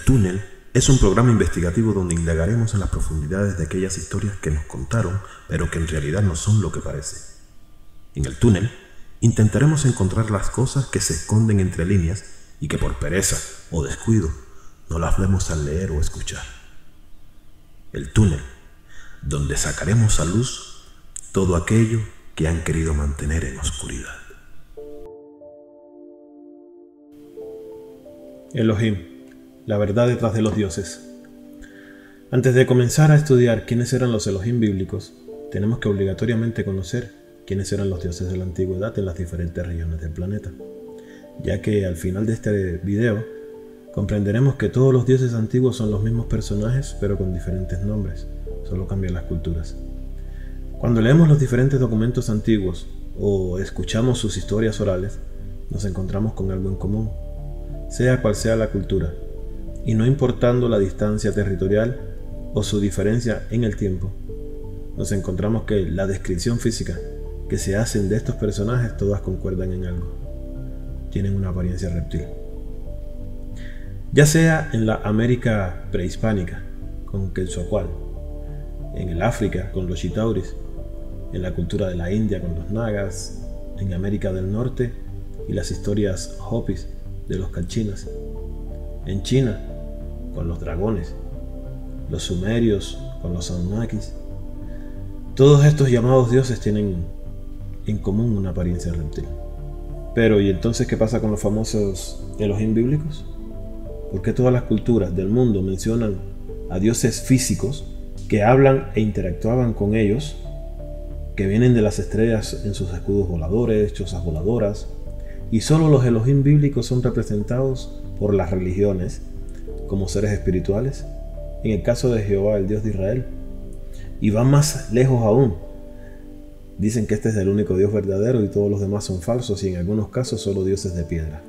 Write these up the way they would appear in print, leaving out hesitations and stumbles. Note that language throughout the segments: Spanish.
Túnel es un programa investigativo donde indagaremos en las profundidades de aquellas historias que nos contaron, pero que en realidad no son lo que parece. En el túnel, intentaremos encontrar las cosas que se esconden entre líneas y que por pereza o descuido no las vemos al leer o escuchar. El túnel, donde sacaremos a luz todo aquello que han querido mantener en oscuridad. Elohim, la verdad detrás de los dioses. Antes de comenzar a estudiar quiénes eran los Elohim bíblicos, tenemos que obligatoriamente conocer quiénes eran los dioses de la antigüedad en las diferentes regiones del planeta, ya que al final de este video comprenderemos que todos los dioses antiguos son los mismos personajes pero con diferentes nombres, solo cambian las culturas. Cuando leemos los diferentes documentos antiguos o escuchamos sus historias orales, nos encontramos con algo en común, sea cual sea la cultura, y no importando la distancia territorial o su diferencia en el tiempo, nos encontramos que la descripción física que se hacen de estos personajes todas concuerdan en algo. Tienen una apariencia reptil. Ya sea en la América prehispánica, con Quetzalcóatl, en el África, con los Chitauris, en la cultura de la India, con los Nagas, en América del Norte y las historias Hopis de los Cachinas, en China, con los dragones, los sumerios, con los Anunnakis. Todos estos llamados dioses tienen en común una apariencia reptil. Pero, ¿y entonces qué pasa con los famosos Elohim bíblicos? ¿Por qué todas las culturas del mundo mencionan a dioses físicos que hablan e interactuaban con ellos, que vienen de las estrellas en sus escudos voladores, chozas voladoras, y solo los Elohim bíblicos son representados por las religiones como seres espirituales? En el caso de Jehová, el Dios de Israel, y van más lejos aún. Dicen que este es el único Dios verdadero y todos los demás son falsos, y en algunos casos solo dioses de piedra.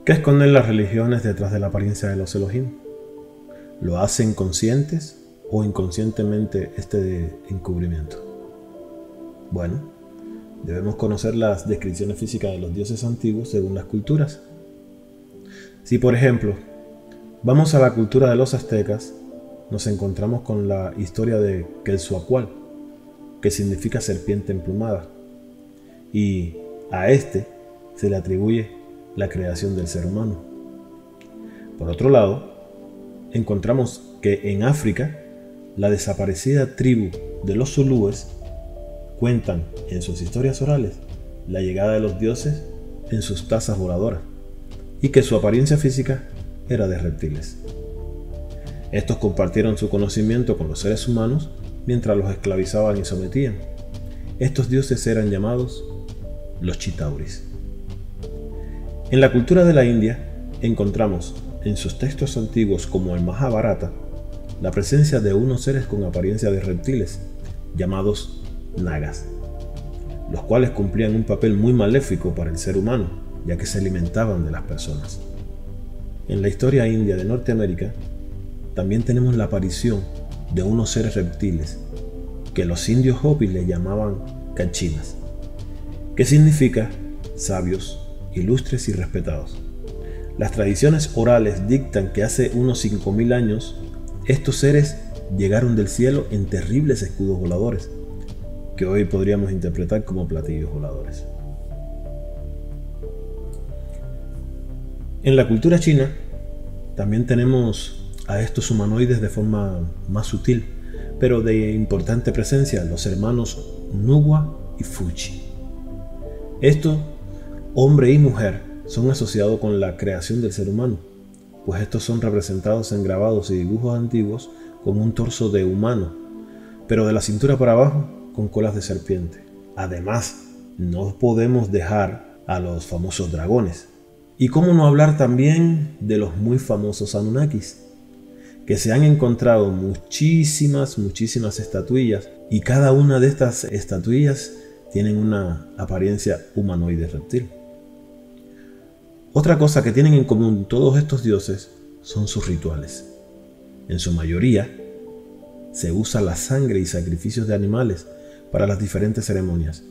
¿Qué esconden las religiones detrás de la apariencia de los Elohim? ¿Lo hacen conscientes o inconscientemente este encubrimiento? Bueno, debemos conocer las descripciones físicas de los dioses antiguos según las culturas. Si, por ejemplo, vamos a la cultura de los aztecas, nos encontramos con la historia de Quetzalcóatl, que significa serpiente emplumada, y a este se le atribuye la creación del ser humano. Por otro lado, encontramos que en África, la desaparecida tribu de los zulúes cuentan en sus historias orales la llegada de los dioses en sus tazas voladoras, y que su apariencia física era de reptiles. Estos compartieron su conocimiento con los seres humanos mientras los esclavizaban y sometían. Estos dioses eran llamados los Chitauris. En la cultura de la India encontramos en sus textos antiguos como el Mahabharata la presencia de unos seres con apariencia de reptiles llamados Nagas, los cuales cumplían un papel muy maléfico para el ser humano, ya que se alimentaban de las personas. En la historia india de Norteamérica también tenemos la aparición de unos seres reptiles que los indios Hopi le llamaban Cachinas, que significa sabios, ilustres y respetados. Las tradiciones orales dictan que hace unos 5000 años estos seres llegaron del cielo en terribles escudos voladores, que hoy podríamos interpretar como platillos voladores. En la cultura china también tenemos a estos humanoides de forma más sutil, pero de importante presencia, los hermanos Nuwa y Fuchi. Estos, hombre y mujer, son asociados con la creación del ser humano, pues estos son representados en grabados y dibujos antiguos con un torso de humano, pero de la cintura para abajo con colas de serpiente. Además, no podemos dejar a los famosos dragones. Y cómo no hablar también de los muy famosos Anunnakis, que se han encontrado muchísimas estatuillas, y cada una de estas estatuillas tienen una apariencia humanoide reptil. Otra cosa que tienen en común todos estos dioses son sus rituales. En su mayoría, se usa la sangre y sacrificios de animales para las diferentes ceremonias.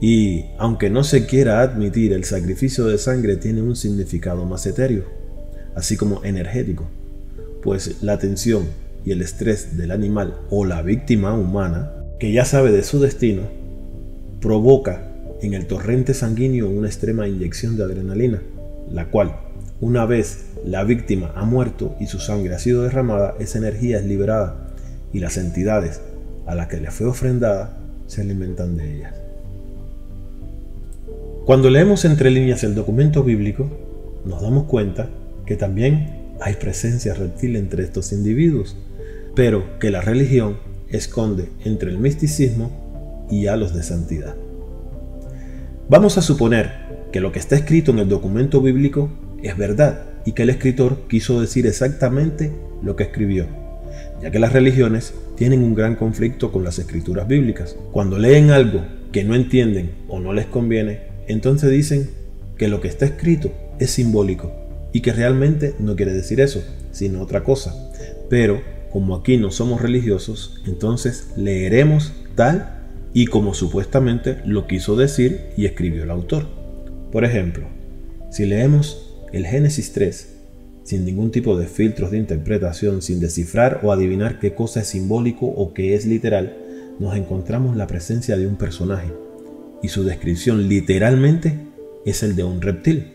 Y aunque no se quiera admitir, el sacrificio de sangre tiene un significado más etéreo, así como energético, pues la tensión y el estrés del animal o la víctima humana, que ya sabe de su destino, provoca en el torrente sanguíneo una extrema inyección de adrenalina, la cual, una vez la víctima ha muerto y su sangre ha sido derramada, esa energía es liberada y las entidades a las que le fue ofrendada se alimentan de ellas. Cuando leemos entre líneas el documento bíblico, nos damos cuenta que también hay presencia reptil entre estos individuos, pero que la religión esconde entre el misticismo y halos de santidad. Vamos a suponer que lo que está escrito en el documento bíblico es verdad y que el escritor quiso decir exactamente lo que escribió, ya que las religiones tienen un gran conflicto con las escrituras bíblicas. Cuando leen algo que no entienden o no les conviene, entonces dicen que lo que está escrito es simbólico y que realmente no quiere decir eso, sino otra cosa. Pero como aquí no somos religiosos, entonces leeremos tal y como supuestamente lo quiso decir y escribió el autor. Por ejemplo, si leemos el Génesis 3 sin ningún tipo de filtros de interpretación, sin descifrar o adivinar qué cosa es simbólico o qué es literal, nos encontramos la presencia de un personaje y su descripción literalmente es el de un reptil.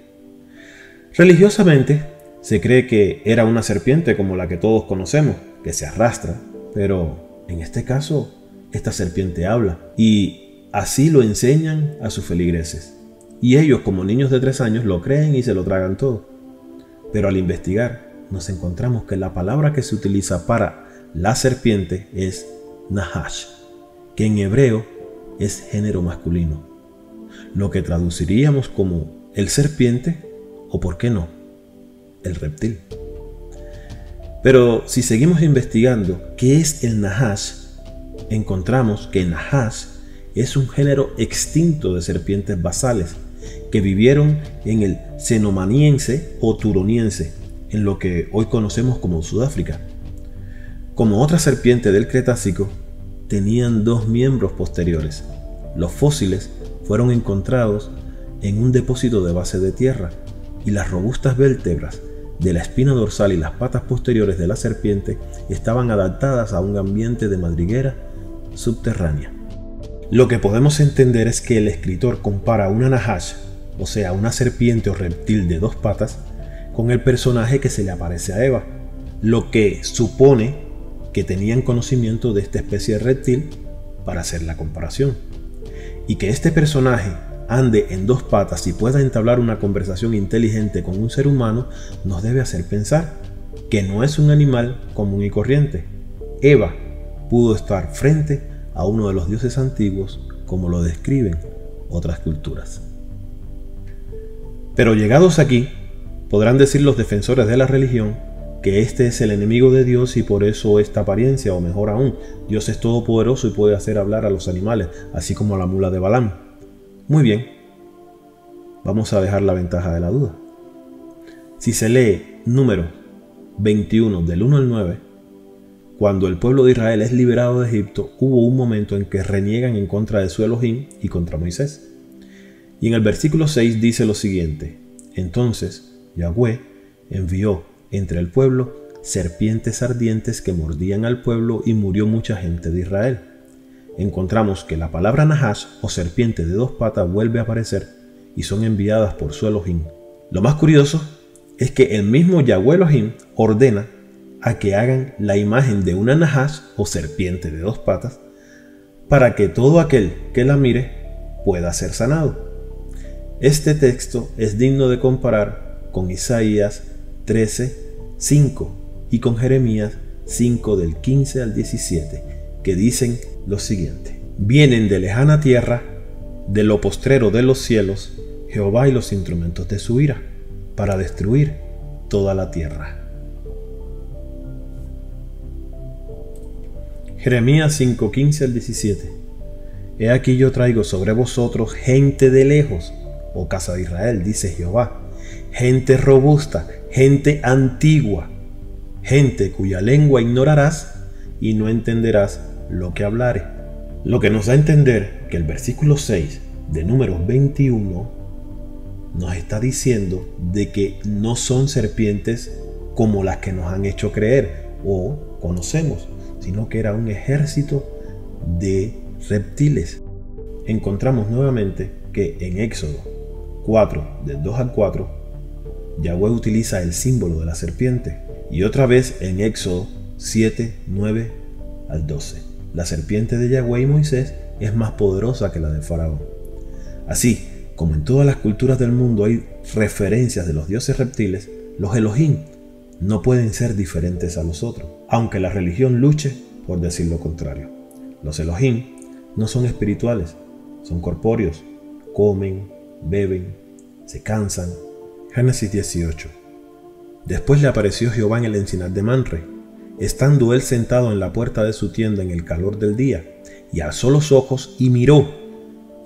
Religiosamente se cree que era una serpiente como la que todos conocemos, que se arrastra, pero en este caso esta serpiente habla y así lo enseñan a sus feligreses. Y ellos, como niños de 3 años, lo creen y se lo tragan todo. Pero al investigar nos encontramos que la palabra que se utiliza para la serpiente es Nahash, que en hebreo es género masculino, lo que traduciríamos como el serpiente o, por qué no, el reptil. Pero si seguimos investigando qué es el Nahash, encontramos que Nahash es un género extinto de serpientes basales que vivieron en el cenomaniense o turoniense, en lo que hoy conocemos como Sudáfrica. Como otra serpiente del Cretácico, tenían 2 miembros posteriores. Los fósiles fueron encontrados en un depósito de base de tierra y las robustas vértebras de la espina dorsal y las patas posteriores de la serpiente estaban adaptadas a un ambiente de madriguera subterránea. Lo que podemos entender es que el escritor compara una Nahash, o sea, una serpiente o reptil de 2 patas, con el personaje que se le aparece a Eva, lo que supone que tenían conocimiento de esta especie de reptil para hacer la comparación. Y que este personaje ande en 2 patas y pueda entablar una conversación inteligente con un ser humano nos debe hacer pensar que no es un animal común y corriente. Eva pudo estar frente a uno de los dioses antiguos como lo describen otras culturas. Pero llegados aquí, podrán decir los defensores de la religión que este es el enemigo de Dios y por eso esta apariencia, o mejor aún, Dios es todopoderoso y puede hacer hablar a los animales, así como a la mula de Balaam. Muy bien, vamos a dejar la ventaja de la duda. Si se lee Números 21 del 1 al 9, cuando el pueblo de Israel es liberado de Egipto, hubo un momento en que reniegan en contra de su Elohim y contra Moisés. Y en el versículo 6 dice lo siguiente: entonces Yahweh envió entre el pueblo serpientes ardientes que mordían al pueblo y murió mucha gente de Israel. Encontramos que la palabra Nahash o serpiente de 2 patas vuelve a aparecer y son enviadas por su Elohim. Lo más curioso es que el mismo Yahweh Elohim ordena a que hagan la imagen de una Nahash o serpiente de 2 patas para que todo aquel que la mire pueda ser sanado. Este texto es digno de comparar con Isaías 13:5 y con Jeremías 5 del 15 al 17, que dicen lo siguiente: vienen de lejana tierra, de lo postrero de los cielos, Jehová y los instrumentos de su ira, para destruir toda la tierra. Jeremías 5:15 al 17. He aquí yo traigo sobre vosotros gente de lejos, oh casa de Israel, dice Jehová, gente robusta, gente antigua, gente cuya lengua ignorarás y no entenderás lo que hablare. Lo que nos da a entender que el versículo 6 de Números 21 nos está diciendo de que no son serpientes como las que nos han hecho creer o conocemos, sino que era un ejército de reptiles. Encontramos nuevamente que en Éxodo 4, del 2 al 4, Yahweh utiliza el símbolo de la serpiente, y otra vez en Éxodo 7, 9 al 12. La serpiente de Yahweh y Moisés es más poderosa que la de Faraón. Así como en todas las culturas del mundo hay referencias de los dioses reptiles, los Elohim no pueden ser diferentes a los otros, aunque la religión luche por decir lo contrario. Los Elohim no son espirituales, son corpóreos, comen, beben, se cansan. Génesis 18. Después le apareció Jehová en el encinar de Manre, estando él sentado en la puerta de su tienda en el calor del día, y alzó los ojos y miró,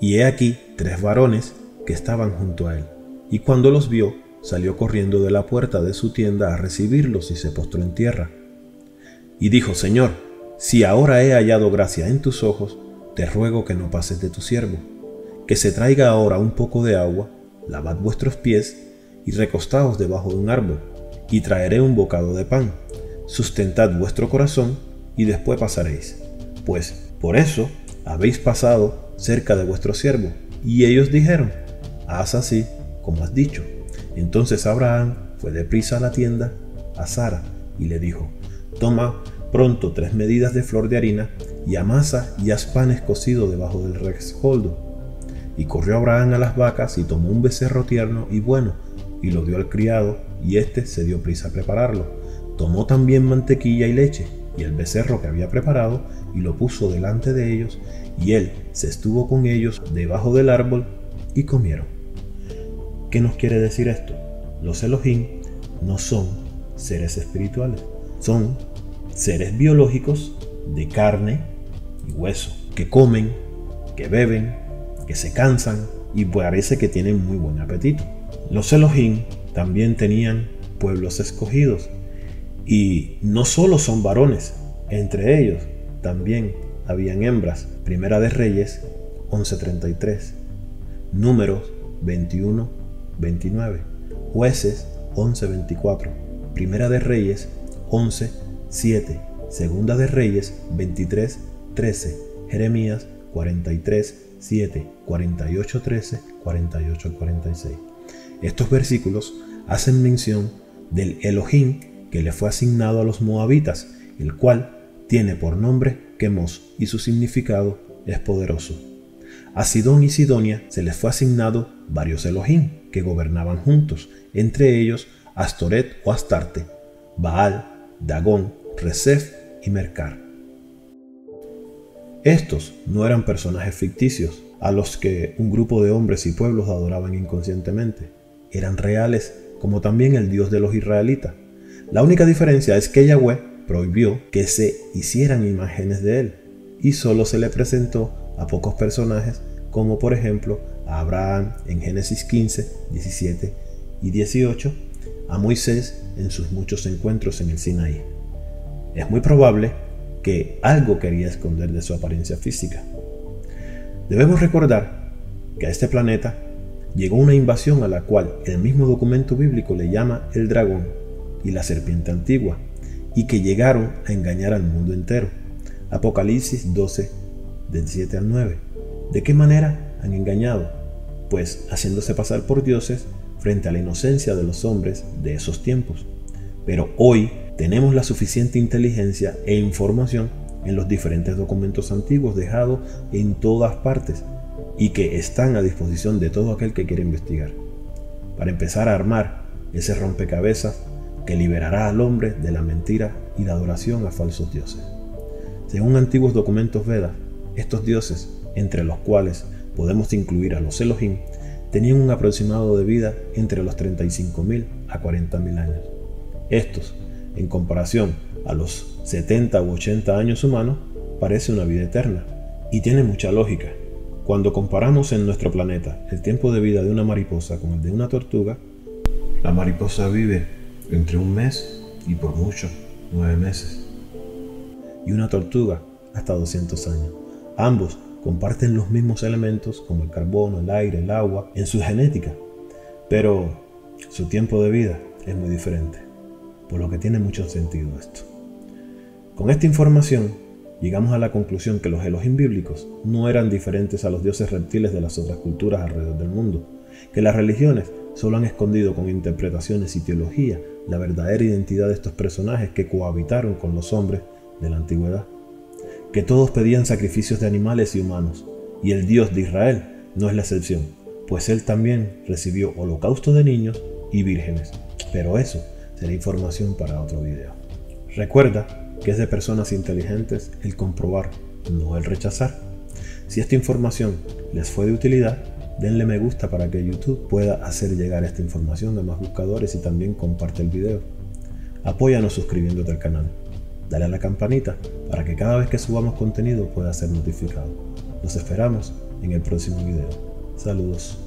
y he aquí 3 varones que estaban junto a él, y cuando los vio, salió corriendo de la puerta de su tienda a recibirlos y se postró en tierra. Y dijo: Señor, si ahora he hallado gracia en tus ojos, te ruego que no pases de tu siervo, que se traiga ahora un poco de agua, lavad vuestros pies y recostaos debajo de un árbol, y traeré un bocado de pan. Sustentad vuestro corazón y después pasaréis, pues por eso habéis pasado cerca de vuestro siervo. Y ellos dijeron: haz así como has dicho. Entonces Abraham fue deprisa a la tienda a Sara y le dijo: toma pronto 3 medidas de flor de harina y amasa y haz panes cocidos debajo del rescoldo. Y corrió Abraham a las vacas y tomó un becerro tierno y bueno y lo dio al criado, y éste se dio prisa a prepararlo. Tomó también mantequilla y leche y el becerro que había preparado y lo puso delante de ellos, y él se estuvo con ellos debajo del árbol y comieron. ¿Qué nos quiere decir esto? Los Elohim no son seres espirituales, son seres biológicos de carne y hueso, que comen, que beben, que se cansan y parece que tienen muy buen apetito. Los Elohim también tenían pueblos escogidos, y no solo son varones, entre ellos también habían hembras. Primera de Reyes 11:33, Números 21:29, Jueces 11:24, Primera de Reyes 11:7, Segunda de Reyes 23:13, Jeremías 43:7, 48:13, 48:46. Estos versículos hacen mención del Elohim que le fue asignado a los moabitas, el cual tiene por nombre Quemos, y su significado es poderoso. A Sidón y Sidonia se les fue asignado varios Elohim que gobernaban juntos, entre ellos Astoret o Astarte, Baal, Dagón, Resef y Mercar. Estos no eran personajes ficticios a los que un grupo de hombres y pueblos adoraban inconscientemente. Eran reales, como también el Dios de los israelitas. La única diferencia es que Yahweh prohibió que se hicieran imágenes de él, y solo se le presentó a pocos personajes, como por ejemplo a Abraham en Génesis 15, 17 y 18, a Moisés en sus muchos encuentros en el Sinaí. Es muy probable que algo quería esconder de su apariencia física. Debemos recordar que a este planeta llegó una invasión a la cual el mismo documento bíblico le llama el dragón y la serpiente antigua, y que llegaron a engañar al mundo entero. Apocalipsis 12, del 7 al 9. ¿De qué manera han engañado? Pues haciéndose pasar por dioses frente a la inocencia de los hombres de esos tiempos. Pero hoy tenemos la suficiente inteligencia e información en los diferentes documentos antiguos dejados en todas partes y que están a disposición de todo aquel que quiere investigar, para empezar a armar ese rompecabezas que liberará al hombre de la mentira y la adoración a falsos dioses. Según antiguos documentos Vedas, estos dioses, entre los cuales podemos incluir a los Elohim, tenían un aproximado de vida entre los 35.000 a 40.000 años. Estos, en comparación a los 70 u 80 años humanos, parece una vida eterna, y tiene mucha lógica. Cuando comparamos en nuestro planeta el tiempo de vida de una mariposa con el de una tortuga, la mariposa vive entre 1 mes y por mucho 9 meses, y una tortuga hasta 200 años, ambos comparten los mismos elementos como el carbono, el aire, el agua en su genética, pero su tiempo de vida es muy diferente, por lo que tiene mucho sentido esto. Con esta información llegamos a la conclusión que los Elohim bíblicos no eran diferentes a los dioses reptiles de las otras culturas alrededor del mundo, que las religiones solo han escondido con interpretaciones y teología la verdadera identidad de estos personajes que cohabitaron con los hombres de la antigüedad, que todos pedían sacrificios de animales y humanos, y el Dios de Israel no es la excepción, pues él también recibió holocaustos de niños y vírgenes, pero eso será información para otro video. Recuerda que es de personas inteligentes el comprobar, no el rechazar. Si esta información les fue de utilidad, denle me gusta para que YouTube pueda hacer llegar esta información a más buscadores y también comparte el video. Apóyanos suscribiéndote al canal. Dale a la campanita para que cada vez que subamos contenido pueda ser notificado. Nos esperamos en el próximo video. Saludos.